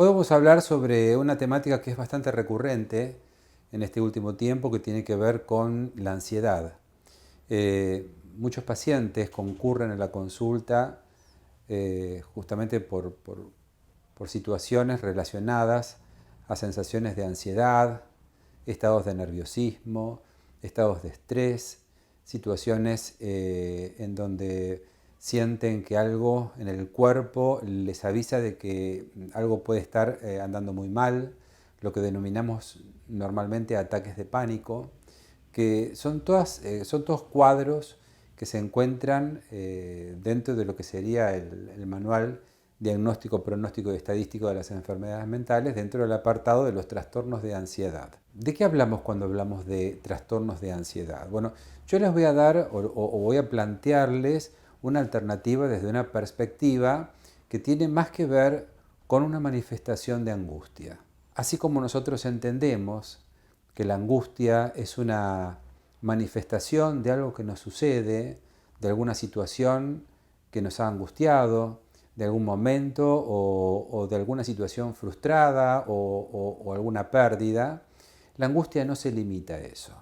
Hoy vamos a hablar sobre una temática que es bastante recurrente en este último tiempo, que tiene que ver con la ansiedad. Muchos pacientes concurren a la consulta justamente por situaciones relacionadas a sensaciones de ansiedad, estados de nerviosismo, estados de estrés, situaciones en donde sienten que algo en el cuerpo les avisa de que algo puede estar andando muy mal, lo que denominamos normalmente ataques de pánico, que son todos cuadros que se encuentran dentro de lo que sería el manual diagnóstico, pronóstico y estadístico de las enfermedades mentales, dentro del apartado de los trastornos de ansiedad. ¿De qué hablamos cuando hablamos de trastornos de ansiedad? Bueno, yo les voy a dar o voy a plantearles una alternativa desde una perspectiva que tiene más que ver con una manifestación de angustia. Así como nosotros entendemos que la angustia es una manifestación de algo que nos sucede, de alguna situación que nos ha angustiado, de algún momento o de alguna situación frustrada o alguna pérdida, la angustia no se limita a eso.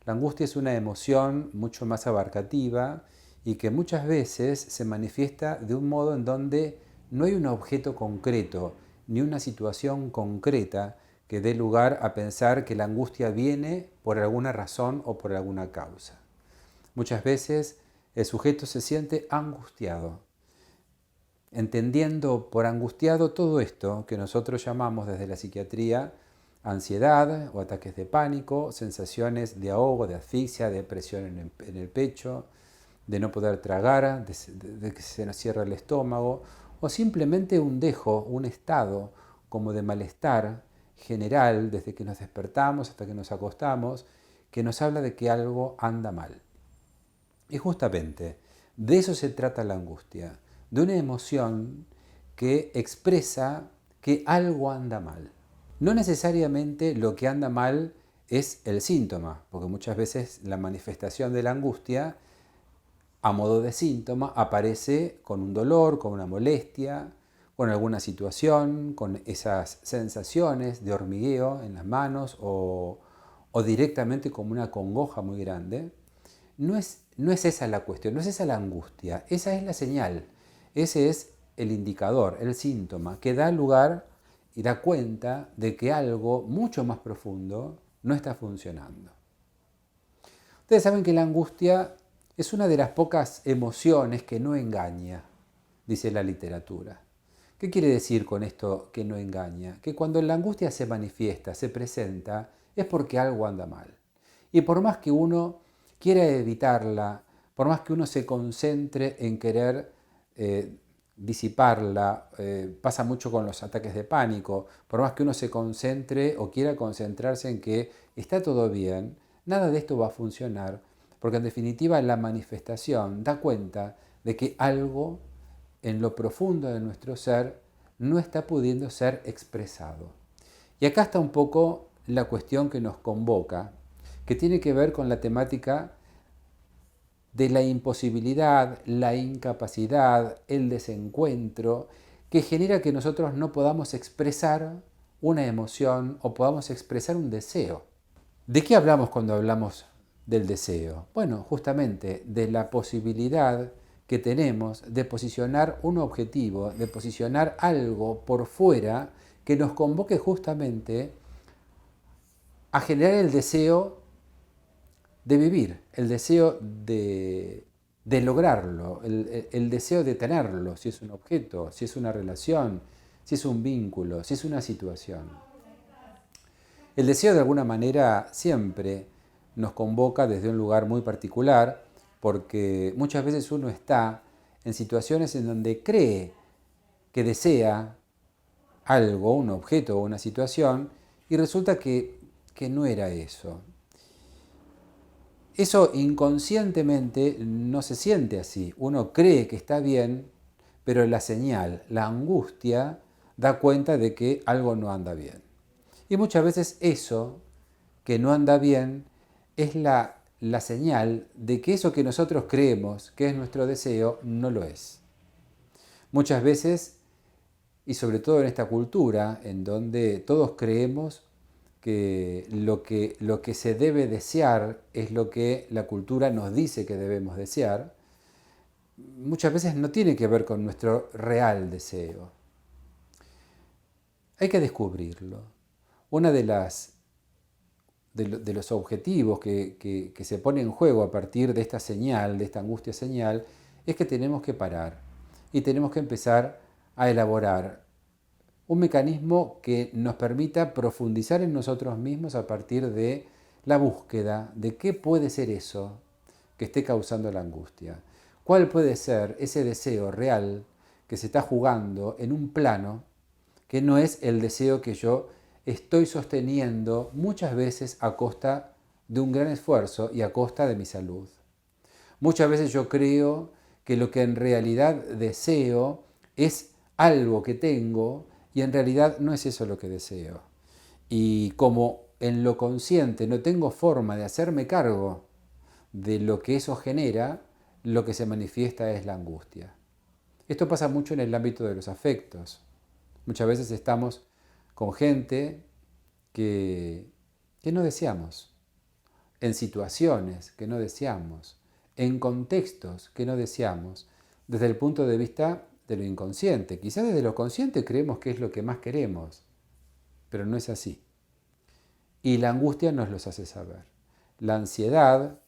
La angustia es una emoción mucho más abarcativa y que muchas veces se manifiesta de un modo en donde no hay un objeto concreto ni una situación concreta que dé lugar a pensar que la angustia viene por alguna razón o por alguna causa. Muchas veces el sujeto se siente angustiado, entendiendo por angustiado todo esto que nosotros llamamos desde la psiquiatría ansiedad o ataques de pánico, sensaciones de ahogo, de asfixia, de presión en el pecho, de no poder tragar, de que se nos cierra el estómago, o simplemente un dejo, un estado como de malestar general desde que nos despertamos hasta que nos acostamos, que nos habla de que algo anda mal. Y justamente de eso se trata la angustia, de una emoción que expresa que algo anda mal. No necesariamente lo que anda mal es el síntoma, porque muchas veces la manifestación de la angustia, a modo de síntoma, aparece con un dolor, con una molestia, con alguna situación, con esas sensaciones de hormigueo en las manos o directamente como una congoja muy grande. No es esa la cuestión, no es esa la angustia, esa es la señal, ese es el indicador, el síntoma, que da lugar y da cuenta de que algo mucho más profundo no está funcionando. Ustedes saben que la angustia es una de las pocas emociones que no engaña, dice la literatura. ¿Qué quiere decir con esto que no engaña? Que cuando la angustia se manifiesta, se presenta, es porque algo anda mal. Y por más que uno quiera evitarla, por más que uno se concentre en querer disiparla, pasa mucho con los ataques de pánico, por más que uno se concentre o quiera concentrarse en que está todo bien, nada de esto va a funcionar, porque en definitiva la manifestación da cuenta de que algo en lo profundo de nuestro ser no está pudiendo ser expresado. Y acá está un poco la cuestión que nos convoca, que tiene que ver con la temática de la imposibilidad, la incapacidad, el desencuentro, que genera que nosotros no podamos expresar una emoción o podamos expresar un deseo. ¿De qué hablamos cuando hablamos del deseo? Bueno, justamente de la posibilidad que tenemos de posicionar un objetivo, de posicionar algo por fuera que nos convoque justamente a generar el deseo de vivir, el deseo de lograrlo, el deseo de tenerlo, si es un objeto, si es una relación, si es un vínculo, si es una situación. El deseo de alguna manera siempre nos convoca desde un lugar muy particular, porque muchas veces uno está en situaciones en donde cree que desea algo, un objeto o una situación, y resulta que no era eso. Eso inconscientemente no se siente así. Uno cree que está bien, pero la señal, la angustia, da cuenta de que algo no anda bien. Y muchas veces eso que no anda bien es la señal de que eso que nosotros creemos que es nuestro deseo no lo es. Muchas veces y sobre todo en esta cultura en donde todos creemos que lo que se debe desear es lo que la cultura nos dice que debemos desear, muchas veces no tiene que ver con nuestro real deseo. Hay que descubrirlo. Una de los objetivos que se pone en juego a partir de esta señal, de esta angustia señal, es que tenemos que parar y tenemos que empezar a elaborar un mecanismo que nos permita profundizar en nosotros mismos a partir de la búsqueda de qué puede ser eso que esté causando la angustia. ¿Cuál puede ser ese deseo real que se está jugando en un plano que no es el deseo que yo estoy sosteniendo muchas veces a costa de un gran esfuerzo y a costa de mi salud? Muchas veces yo creo que lo que en realidad deseo es algo que tengo y en realidad no es eso lo que deseo. Y como en lo consciente no tengo forma de hacerme cargo de lo que eso genera, lo que se manifiesta es la angustia. Esto pasa mucho en el ámbito de los afectos. Muchas veces estamos con gente que no deseamos, en situaciones que no deseamos, en contextos que no deseamos, desde el punto de vista de lo inconsciente. Quizás desde lo consciente creemos que es lo que más queremos, pero no es así. Y la angustia nos los hace saber. La ansiedad,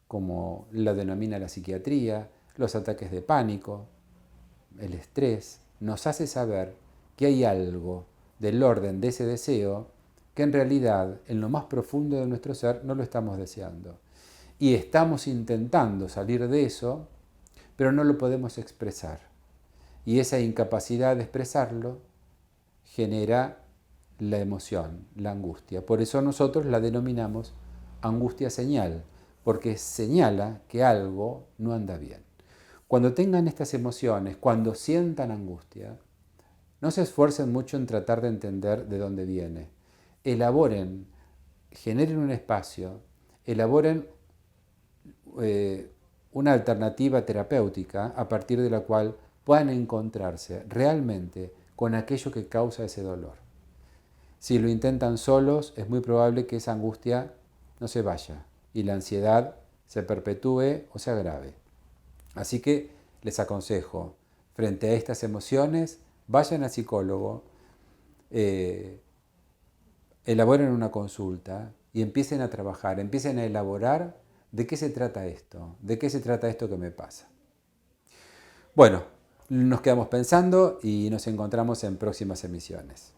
como la denomina la psiquiatría, los ataques de pánico, el estrés, nos hace saber que hay algo del orden de ese deseo que en realidad en lo más profundo de nuestro ser no lo estamos deseando. Y estamos intentando salir de eso, pero no lo podemos expresar. Y esa incapacidad de expresarlo genera la emoción, la angustia. Por eso nosotros la denominamos angustia señal, porque señala que algo no anda bien. Cuando tengan estas emociones, cuando sientan angustia, no se esfuercen mucho en tratar de entender de dónde viene. Elaboren, generen un espacio, elaboren una alternativa terapéutica a partir de la cual puedan encontrarse realmente con aquello que causa ese dolor. Si lo intentan solos, es muy probable que esa angustia no se vaya y la ansiedad se perpetúe o se agrave. Así que les aconsejo, frente a estas emociones, vayan al psicólogo, elaboren una consulta y empiecen a trabajar, empiecen a elaborar de qué se trata esto, de qué se trata esto que me pasa. Bueno, nos quedamos pensando y nos encontramos en próximas emisiones.